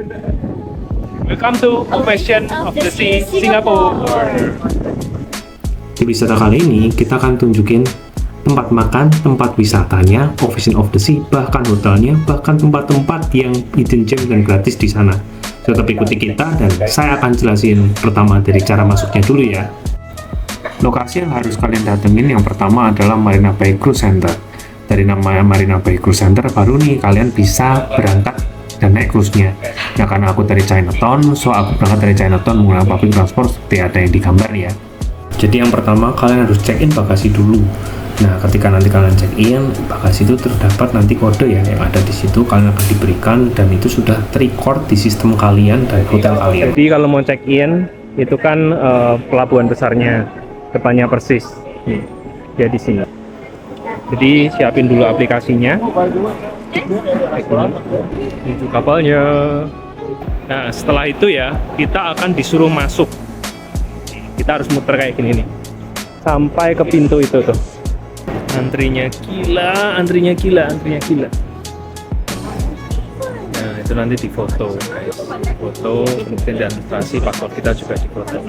Welcome to Ocean of the Sea, Singapore. Di wisata kali ini, kita akan tunjukin tempat makan, tempat wisatanya, Ocean of the Sea, bahkan hotelnya, bahkan tempat-tempat yang hidden gem dan gratis di sana. So, tetap ikuti kita dan saya akan jelasin pertama dari cara masuknya dulu ya. Lokasi yang harus kalian datengin yang pertama adalah Marina Bay Cruise Center. Dari nama Marina Bay Cruise Center, baru nih kalian bisa berangkat dan naik cruise-nya. Ya karena aku dari Chinatown, so aku berangkat dari Chinatown menggunakan public transport seperti ada yang digambar ya. Jadi yang pertama kalian harus check-in bagasi dulu. Nah, ketika nanti kalian check-in, bagasi itu terdapat nanti kode ya yang ada di situ kalian akan diberikan dan itu sudah terrecord di sistem kalian dari hotel kalian. Jadi kalau mau check-in itu kan pelabuhan besarnya depannya persis. Ya di sini. Jadi siapin dulu aplikasinya. Itu kapalnya. Nah, setelah itu ya kita akan disuruh masuk. Kita harus muter kayak gini nih sampai ke pintu itu tuh. Antrinya gila. Nah, itu nanti difoto, guys. Foto, kemudian di administrasi paspor kita juga difoto.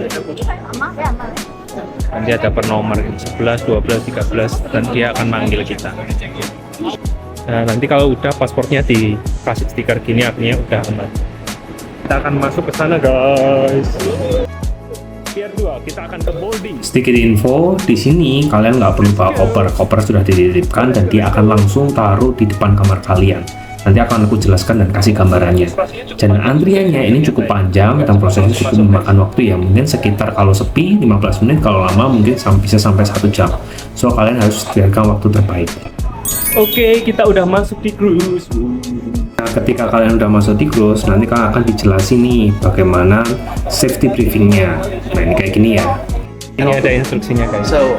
Nanti ada per nomor 11, 12, 13 dan dia akan manggil kita. Nah, nanti kalau udah pasportnya dikasih stiker gini artinya udah aman. Kita akan masuk ke sana, guys. Pier 2, kita akan ke boarding. Sedikit info, di sini kalian nggak perlu bawa koper. Koper sudah dititipkan dan dia akan langsung taruh di depan kamar kalian. Nanti akan aku jelaskan dan kasih gambarannya. Dan antriannya ini cukup panjang dan prosesnya cukup memakan waktu ya. Mungkin sekitar kalau sepi 15 menit, kalau lama mungkin bisa sampai 1 jam. So kalian harus biarkan waktu terbaik. Oke, kita udah masuk di cruise. Nah, ketika kalian udah masuk di cruise, nanti kalian akan dijelasin nih bagaimana safety briefingnya. Nah, ini kayak gini ya. Ini ada instruksinya, guys. So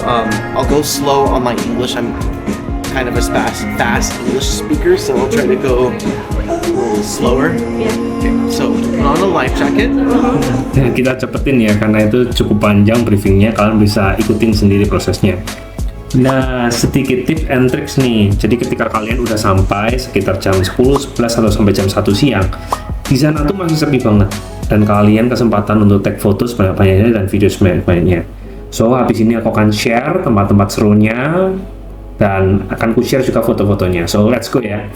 I'll go slow on my English. I'm kind of a fast English speaker, so I'll try to go a little slower. Okay, so put on a life jacket. Nah, kita cepetin ya karena itu cukup panjang briefingnya. Kalian bisa ikutin sendiri prosesnya. Nah, sedikit tips and tricks nih. Jadi ketika kalian udah sampai sekitar jam 10, 11 atau sampai jam 1 siang, di sana tuh masih sepi banget dan kalian kesempatan untuk take foto sebanyak-banyaknya dan video sebanyak-banyaknya. So, habis ini aku akan share tempat-tempat serunya dan akan ku share juga foto-fotonya. So, let's go ya.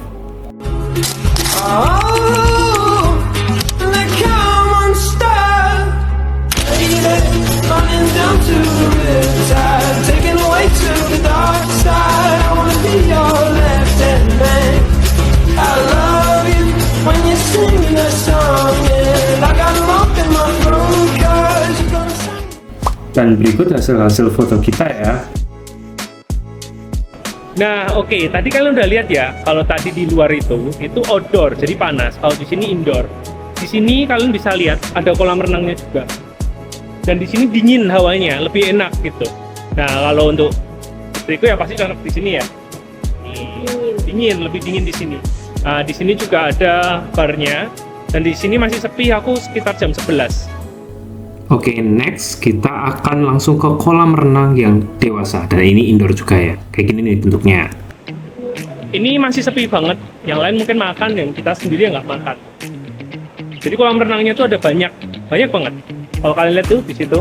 Dan berikut hasil-hasil foto kita ya. Nah, oke, tadi kalian udah lihat ya, kalau tadi di luar itu outdoor, jadi panas. Kalau di sini indoor. Di sini kalian bisa lihat ada kolam renangnya juga. Dan di sini dingin hawanya, lebih enak gitu. Nah, kalau untuk istriku ya pasti cocok di sini ya. Dingin, lebih dingin di sini. Nah, di sini juga ada barnya. Dan di sini masih sepi, aku sekitar jam 11. Oke, next kita akan langsung ke kolam renang yang dewasa dan ini indoor juga ya. Kayak gini nih bentuknya. Ini masih sepi banget. Yang lain mungkin makan, yang kita sendiri nggak makan. Jadi kolam renangnya tuh ada banyak banget. Kalau kalian lihat tuh di situ.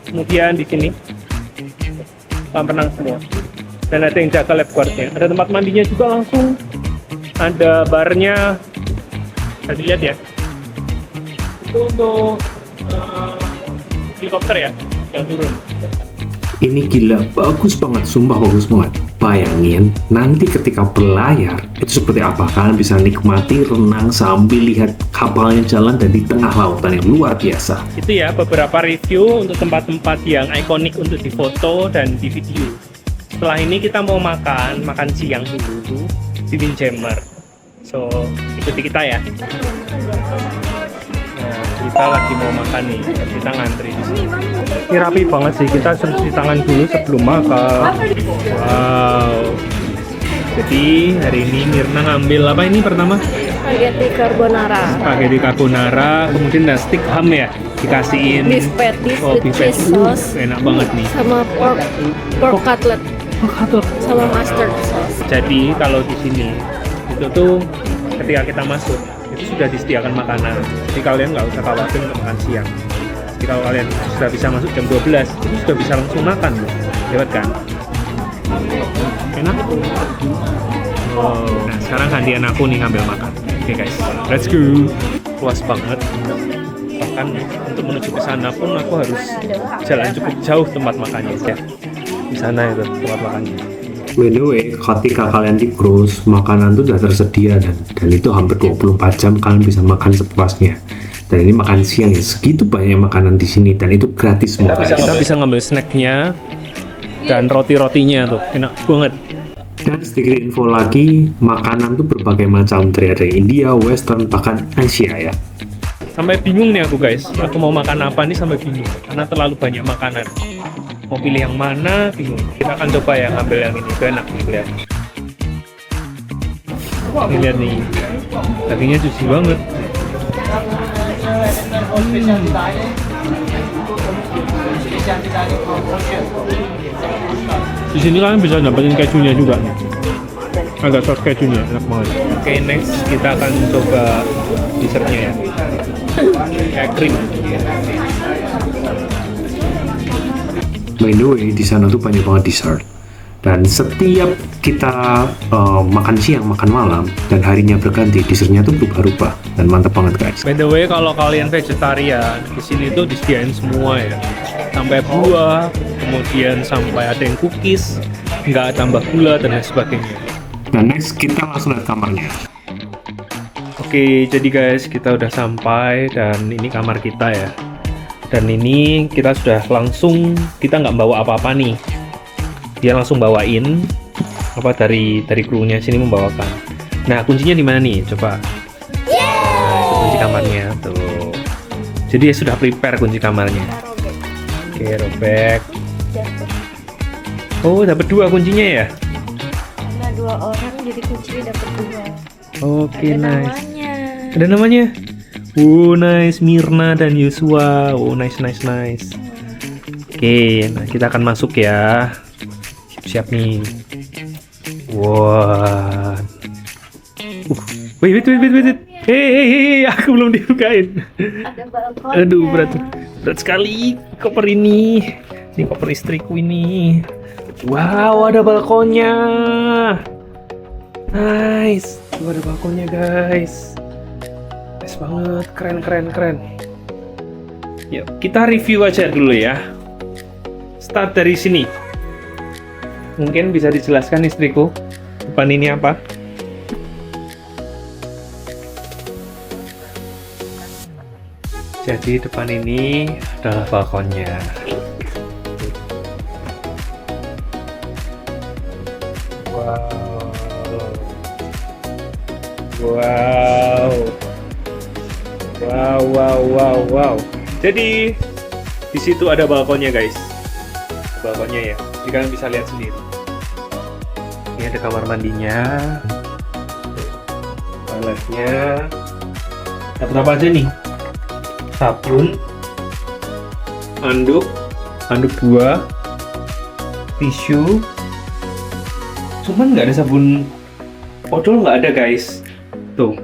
Kemudian di sini kolam renang semua. Dan ada yang jaga lifeguardnya. Ada tempat mandinya juga langsung. Ada barnya. Bisa dilihat ya. Itu untuk helikopter ya yang turun. Ini gila, bagus banget, sumpah bagus banget. Bayangin, nanti ketika berlayar, itu seperti apa? Kalian bisa nikmati renang sambil lihat kapalnya jalan dan di tengah lautan yang luar biasa. Itu ya, beberapa review untuk tempat-tempat yang ikonik untuk difoto dan di video. Setelah ini kita mau makan siang dulu di Windjammer. So, ikuti kita ya. Nah, kita lagi mau makan nih, kita ngantri di sini. Ini rapi banget sih, kita harus cuci tangan dulu sebelum makan. Wow. Jadi hari ini Mirna ngambil apa ini pertama? Spaghetti carbonara. Spaghetti carbonara, kemudian ada stick ham ya, dikasihin. Beef patties beef with cheese patty. sauce. Enak banget nih. Sama pork cutlet. Sama mustard sauce. Jadi kalau di sini itu tuh ketika kita masuk itu sudah disediakan makanan. Jadi kalian nggak usah khawatir untuk makan siang. Jadi kalau kalian sudah bisa masuk jam 12, itu sudah bisa langsung makan loh. Lewat kan? Enak. Oh, nah sekarang gantian aku nih ngambil makan. Oke guys, let's go. Luas banget. Bahkan untuk menuju ke sana pun aku harus jalan cukup jauh tempat makannya ya. Di sana itu tempat makannya. By the way, ketika kalian di cruise, makanan tuh udah tersedia dan itu hampir 24 jam kalian bisa makan sepuasnya. Dan ini makan siang ya, segitu banyak makanan di sini dan itu gratis semua. Kita bisa ngambil snacknya dan roti-rotinya tuh enak banget. Dan sedikit info lagi, makanan tuh berbagai macam dari India, Western, bahkan Asia ya. Sampai bingung nih aku guys, aku mau makan apa nih sampai bingung karena terlalu banyak makanan. Mau pilih yang mana bingung. Kita akan coba ya ngambil yang ini, itu enak nih lihat. Ini lihat nih, dagingnya juicy banget. Di sini kalian bisa dapetin kejunya juga nih. Ada saus kejunya, enak banget. Oke, next kita akan coba dessertnya ya. Kayak krim. By the way, di sana tuh banyak banget dessert. Dan setiap kita makan siang, makan malam, dan harinya berganti, dessertnya tuh berubah-ubah dan mantap banget guys. By the way, kalau kalian vegetarian, di sini tuh disediain semua ya. Sampai buah, kemudian sampai ada yang cookies, nggak tambah gula dan lain sebagainya. Nah next kita langsung lihat kamarnya. Oke, jadi guys, kita udah sampai dan ini kamar kita ya. Dan ini kita sudah langsung, kita nggak bawa apa-apa nih. Dia langsung bawain apa dari krunya sini membawakan. Nah, kuncinya di mana nih? Coba. Nah, itu kunci kamarnya tuh. Jadi ya sudah prepare kunci kamarnya. Oke, robek. Oh, dapat 2 kuncinya ya? Karena 2 orang jadi kuncinya dapat 2. Oke, Ada nice. namanya. Ada namanya? Oh, nice, Mirna dan Yusua. Oh, nice. Oke, nah kita akan masuk ya. Siap nih. Wah. Wait. Hey, aku belum dibukain. Ada balkonnya. Aduh, berat sekali koper ini. Ini koper istriku ini. Wow, ada balkonnya. Nice. Tuh ada balkonnya, guys. Nice banget, keren. Yuk, kita review aja dulu ya. Start dari sini. Mungkin bisa dijelaskan istriku, depan ini apa? Jadi depan ini adalah balkonnya. Wow. Jadi di situ ada balkonnya guys. Balkonnya ya. Jadi kalian bisa lihat sendiri. Ini ada kamar mandinya. Toiletnya. Dapat apa aja nih? Sabun, handuk 2, tisu. Cuman nggak ada sabun odol, nggak ada guys. Tuh.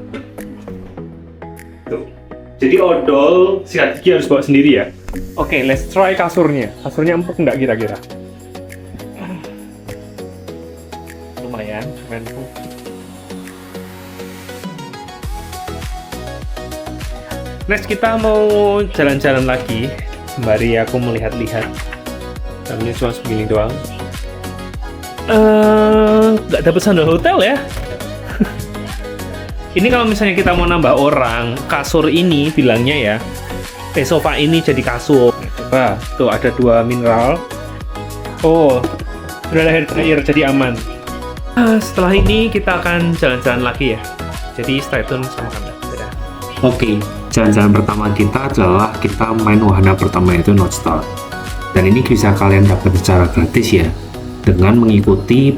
Jadi odol sikat gigi harus bawa sendiri ya. Oke, let's try kasurnya. Kasurnya empuk nggak kira-kira? Lumayan, empuk. Next kita mau jalan-jalan lagi. Sembari aku melihat-lihat. Namanya cuma segini doang. Nggak dapet sandal hotel ya. Ini kalau misalnya kita mau nambah orang, kasur ini bilangnya ya, sofa ini jadi kasur. Coba, tuh ada 2 mineral. Oh, udah ada hair dryer, jadi aman. Setelah ini kita akan jalan-jalan lagi ya. Jadi stay tune sama kami. Dadah. Oke, jalan-jalan pertama kita adalah kita main wahana pertama yaitu Northstar. Dan ini bisa kalian dapat secara gratis ya, dengan mengikuti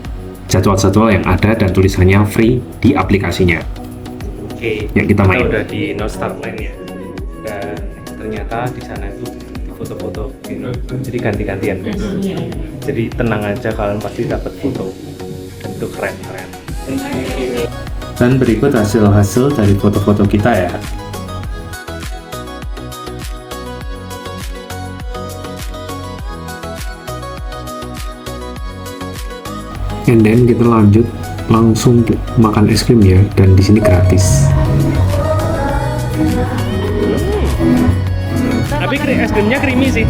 jadwal-jadwal yang ada dan tulisannya free di aplikasinya. Oke, Ya, kita main. udah di Northstar Line ya. Dan ternyata di sana itu foto-foto gitu. Jadi ganti-gantian guys. Jadi tenang aja, kalian pasti dapat foto. Dan itu keren. Dan berikut hasil-hasil dari foto-foto kita ya. And then kita lanjut langsung makan es krim ya, dan di sini gratis. Tapi es krimnya creamy sih.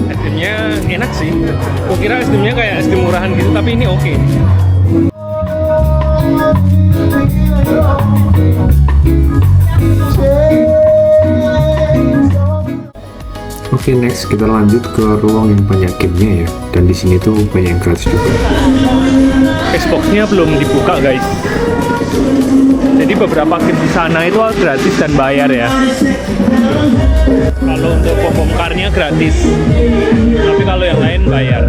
Es krimnya enak sih. Aku kira es krimnya kayak es krim murahan gitu, tapi ini oke. Oke, next kita lanjut ke ruang yang banyak gamenya ya, dan di sini tuh banyak yang gratis juga. Xbox-nya belum dibuka guys. Jadi beberapa game di sana itu gratis dan bayar ya. Kalau untuk pom car-nya gratis, tapi kalau yang lain bayar.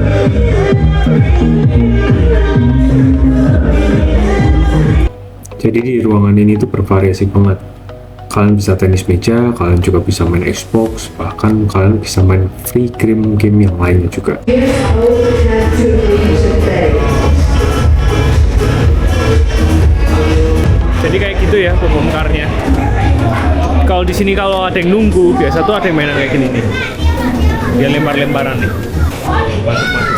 Jadi di ruangan ini tuh bervariasi banget. Kalian bisa tenis meja, kalian juga bisa main Xbox, bahkan kalian bisa main free game yang lainnya juga. Jadi kayak gitu ya pembongkarnya. Kalau di sini kalau ada yang nunggu, biasa tuh ada yang mainan kayak gini nih. Dia lempar-lemparan nih. Masuk-masuk.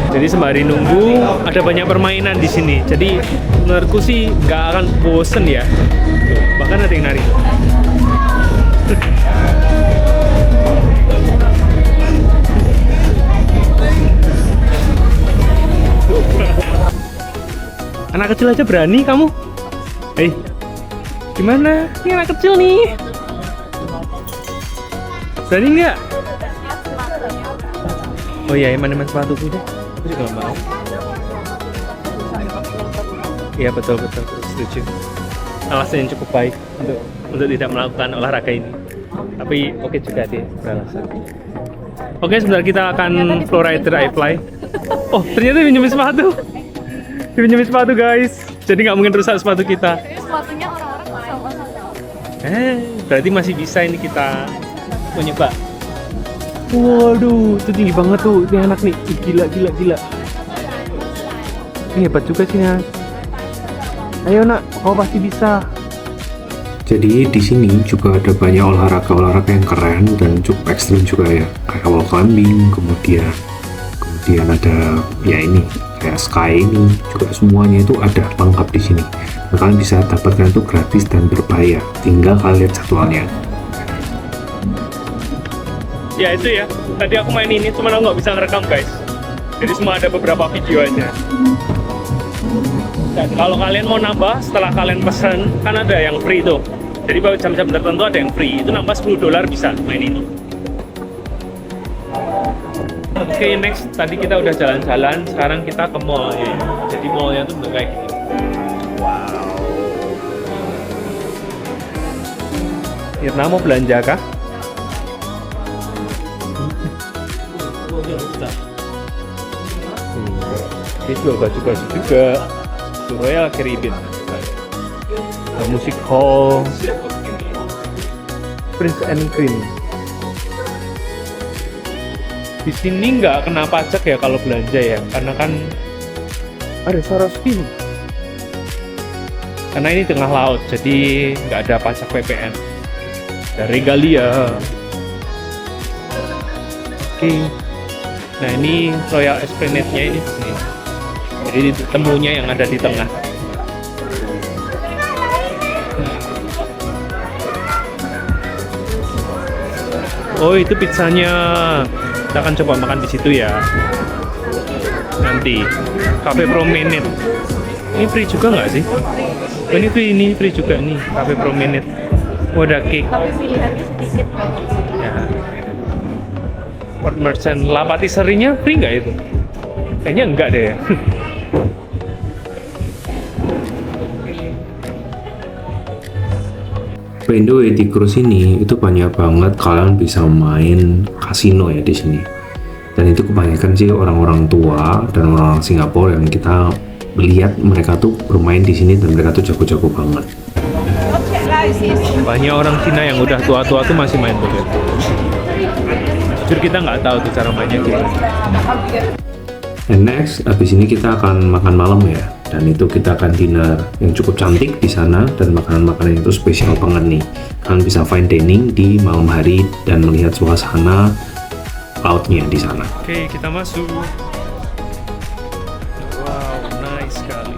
Jadi sembari nunggu ada banyak permainan di sini. Jadi menurutku sih nggak akan bosen ya. Tuh, bahkan ada yang nari. Anak kecil aja berani kamu? Hei, gimana? Ini anak kecil nih. Berani nggak? Oh iya, eman-eman sepatuku deh. Aku juga nggak mau. Iya betul, setuju. Alasan yang cukup baik untuk tidak melakukan olahraga ini. Tapi oke juga deh beralasan. Oke, sebentar kita akan Flowrider iFly. Oh, ternyata pinjemin sepatu. Pinjemin sepatu guys. Jadi nggak mungkin rusak sepatu kita. Sepatunya orang-orang sama. Berarti masih bisa ini kita mau nyoba. Waduh, itu tinggi banget tuh. Ini anak nih. Ih, gila. Ini hebat juga sih, Nas. Ayo nak, kau pasti bisa. Jadi di sini juga ada banyak olahraga yang keren dan cukup ekstrim juga ya, kayak wall climbing, kemudian ada ya ini kayak sky ini juga, semuanya itu ada lengkap di sini. Nah, kalian bisa dapatkan itu gratis dan berbayar. Tinggal kalian lihat jadwalnya. Ya itu ya, tadi aku main ini cuma aku nggak bisa ngerekam guys. Jadi semua ada beberapa video aja. Dan kalau kalian mau nambah setelah kalian pesan, kan ada yang free tuh. Jadi pada jam-jam tertentu ada yang free, itu nambah $10 bisa main ini. Oke, next, tadi kita udah jalan-jalan, sekarang kita ke mall ya. Jadi mallnya tuh udah kayak gini. Wow. Irna mau belanja kah? Dia jual baju-baju juga. Royal Caribbean. Musik hall. Prince and Queen. Di sini nggak kena pajak ya kalau belanja ya, karena kan ada Swarovski. Karena ini tengah laut, jadi nggak ada pajak PPN. Ada regalia. Oke. Nah ini Royal Esplanade-nya ini di sini. Jadi temunya yang ada di tengah. Oh itu pizzanya. Kita akan coba makan di situ ya. Nanti Cafe Promenade. Ini free juga nggak sih? Oh, ini free juga nih Cafe Promenade. Oh, ada cake. Tapi pilihannya sedikit. Ya. Port Merchant. La Patisserie-nya free nggak itu? Kayaknya enggak deh. By the way, di cruise ini itu banyak banget kalian bisa main kasino ya di sini. Dan itu kebanyakan sih orang-orang tua dan orang-orang Singapura yang kita lihat mereka tuh bermain di sini dan mereka tuh jago-jago banget. Banyak orang Cina yang udah tua-tua tuh masih main poker. Jujur kita nggak tahu tuh cara mainnya gimana. And next, habis ini kita akan makan malam ya. Dan itu kita akan dinner yang cukup cantik di sana dan makanan-makanan itu spesial banget nih. Kalian bisa fine dining di malam hari dan melihat suasana lautnya di sana. Oke, kita masuk. Wow, nice sekali.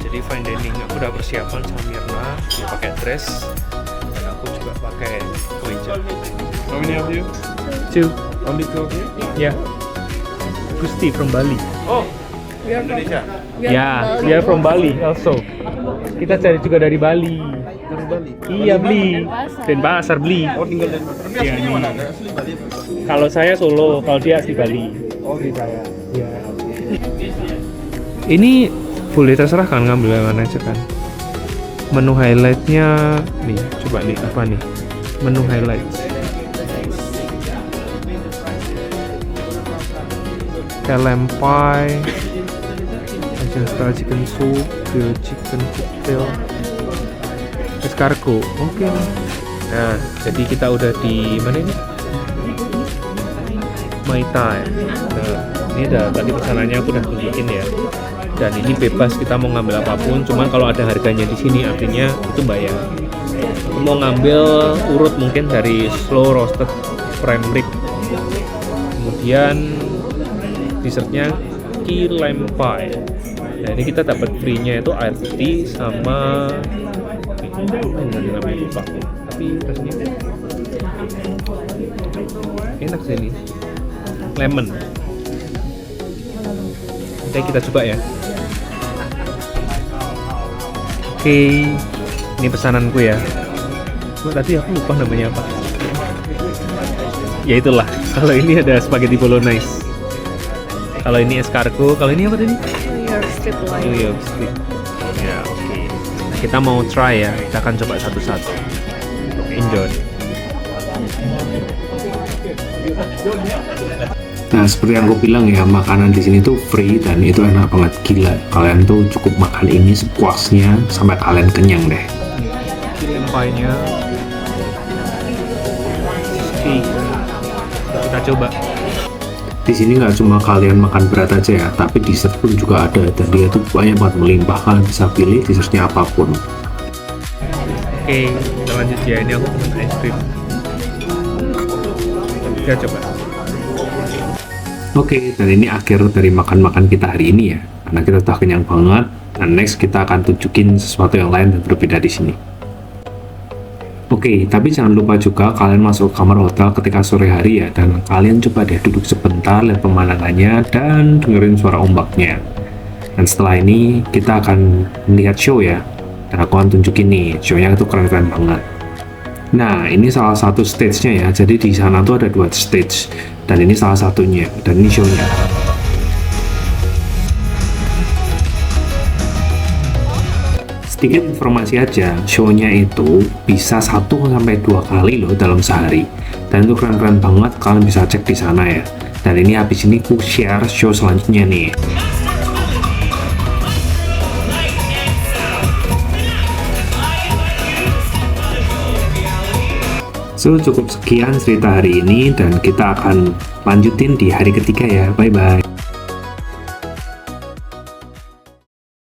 Jadi fine dining, aku udah persiapan sama Mirna, dia pakai dress dan aku juga pakai kemeja. How many of you? Two. Only two of you? Ya. Gusti from Bali. Oh, Indonesia. Ya, we are from Bali also. Kita cari juga dari Bali. Dari Bali. Iya, beli. Denpasar beli. Oh, tinggal di Bali. Iya, Asli nih. mana? Asli Bali apa? Kalau saya Solo, kalau dia asli Bali. Oh, di saya. Ya. Ini boleh terserah kan ngambil yang mana aja kan. Menu highlightnya nih, coba nih apa nih? Menu highlight. Lamb pie, Asian style chicken soup, grilled chicken cocktail, escargot. Oke. Nah, jadi kita udah di mana ini? Mai Tai. Nah, ini udah tadi pesanannya aku udah tunjukin ya. Dan ini bebas kita mau ngambil apapun, cuman kalau ada harganya di sini artinya itu bayar. Aku mau ngambil urut mungkin dari slow roasted prime rib. Kemudian dessertnya key lime pie. Nah, ini kita dapat free-nya itu air putih sama namanya lupa. Tapi rasanya enak sih ini. Lemon. Oke, kita coba ya. Oke, ini pesananku ya. Oh, tadi aku lupa namanya apa. Ya itulah. Kalau ini ada spaghetti bolognese. Kalau ini escargot, kalau ini apa tadi? New York strip loin. New York strip. Ya, oke. Nah, kita mau try ya. Kita akan coba satu-satu. Enjoy. Nah, seperti yang aku bilang ya, makanan di sini tuh free dan itu enak banget, gila. Kalian tuh cukup makan ini sepuasnya sampai kalian kenyang deh. Lempainya. Oke. Kita coba. Di sini nggak cuma kalian makan berat aja ya, tapi dessert pun juga ada dan dia tuh banyak banget melimpah. Kalian bisa pilih dessertnya apapun. Oke, kita lanjut ya. Ini aku pesan es krim. Kita coba. Oke, dan ini akhir dari makan-makan kita hari ini ya, karena kita udah kenyang banget. Dan next kita akan tunjukin sesuatu yang lain dan berbeda di sini. Oke, tapi jangan lupa juga kalian masuk kamar hotel ketika sore hari ya, dan kalian coba deh duduk sebentar, lihat pemandangannya, dan dengerin suara ombaknya. Dan setelah ini kita akan melihat show ya, dan aku akan tunjukin nih, show-nya itu keren-keren banget. Nah, ini salah satu stage-nya ya, jadi di sana tuh ada 2 stage, dan ini salah satunya, dan ini show-nya. Sedikit informasi aja, show-nya itu bisa 1-2 kali loh dalam sehari. Dan itu keren-keren banget, kalian bisa cek di sana ya. Dan ini habis ini aku share show selanjutnya nih. So, cukup sekian cerita hari ini dan kita akan lanjutin di hari ketiga ya. Bye-bye.